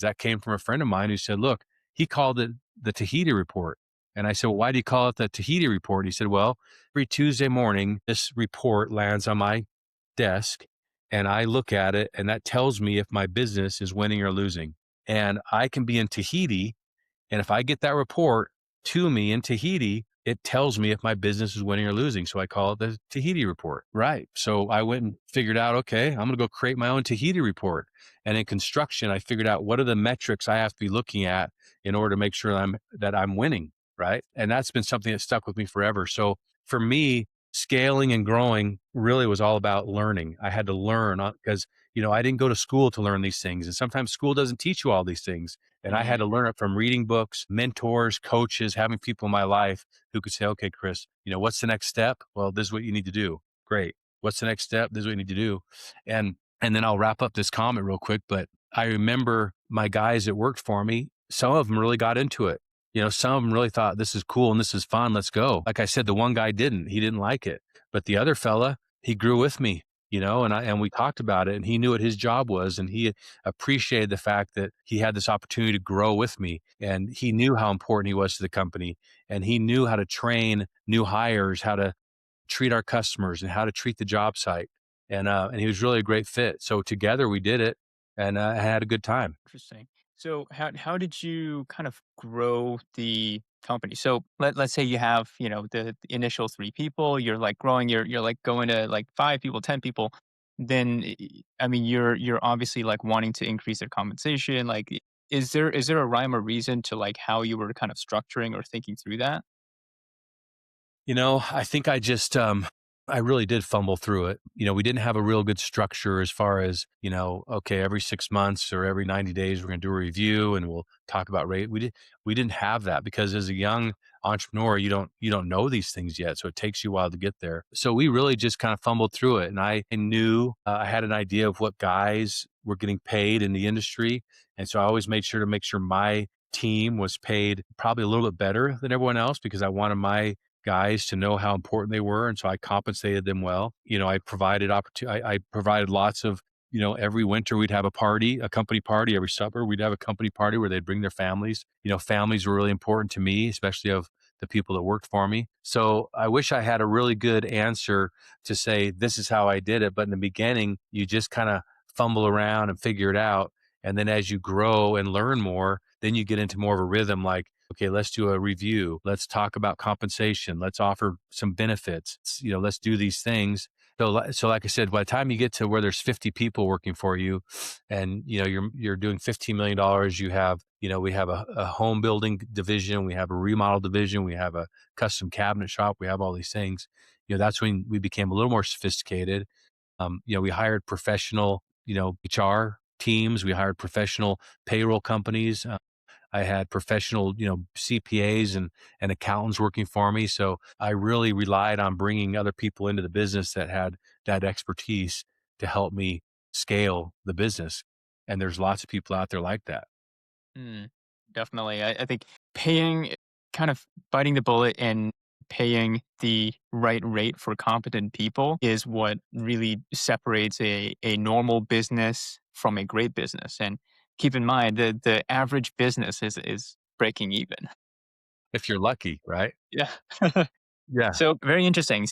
That came from a friend of mine who said, look, he called it the Tahiti Report. And I said, well, why do you call it the Tahiti Report? He said, well, every Tuesday morning, this report lands on my desk and I look at it and that tells me if my business is winning or losing. And I can be in Tahiti. And if I get that report to me in Tahiti, it tells me if my business is winning or losing. So I call it the Tahiti Report. Right. So I went and figured out, okay, I'm going to go create my own Tahiti Report. And in construction, I figured out what are the metrics I have to be looking at in order to make sure that I'm winning. Right. And that's been something that stuck with me forever. So for me, scaling and growing really was all about learning. I had to learn because, I didn't go to school to learn these things. And sometimes school doesn't teach you all these things. And I had Mm, to learn it from reading books, mentors, coaches, having people in my life who could say, okay, Chris, what's the next step? Well, this is what you need to do. Great. What's the next step? This is what you need to do. And then I'll wrap up this comment real quick. But I remember my guys that worked for me, some of them really got into it. Some of them really thought this is cool and this is fun. Let's go. Like I said, the one guy didn't. He didn't like it. But the other fella, he grew with me, and we talked about it and he knew what his job was and he appreciated the fact that he had this opportunity to grow with me and he knew how important he was to the company and he knew how to train new hires, how to treat our customers and how to treat the job site. And he was really a great fit. So together we did it and I had a good time. interesting. So how did you kind of grow the company? So let's say you have, the initial three people, you're like growing, you're like going to like five people, 10 people. Then I mean you're obviously like wanting to increase their compensation. Like is there a rhyme or reason to like how you were kind of structuring or thinking through that? I think I really did fumble through it. We didn't have a real good structure as far as, okay, every 6 months or every 90 days, we're going to do a review and we'll talk about rate. We didn't have that because as a young entrepreneur, you don't know these things yet. So it takes you a while to get there. So we really just kind of fumbled through it. And I knew I had an idea of what guys were getting paid in the industry. And so I always made sure to make sure my team was paid probably a little bit better than everyone else because I wanted my guys to know how important they were, and so I compensated them well. I provided I provided lots of, every winter we'd have a party, a company party. Every summer we'd have a company party where they'd bring their families. Families were really important to me, especially of the people that worked for me. So I wish I had a really good answer to say this is how I did it, but in the beginning you just kind of fumble around and figure it out. And then as you grow and learn more, then you get into more of a rhythm like, okay, let's do a review. Let's talk about compensation. Let's offer some benefits. Let's do these things. So like I said, by the time you get to where there's 50 people working for you and, you're doing $15 million, we have a home building division. We have a remodel division. We have a custom cabinet shop. We have all these things. That's when we became a little more sophisticated. We hired professional, HR teams. We hired professional payroll companies. I had professional, CPAs and accountants working for me. So I really relied on bringing other people into the business that had that expertise to help me scale the business. And there's lots of people out there like that. Mm, definitely. I think paying, kind of biting the bullet and paying the right rate for competent people is what really separates a normal business from a great business. And keep in mind the average business is breaking even. If you're lucky, right? Yeah. Yeah. So very interesting.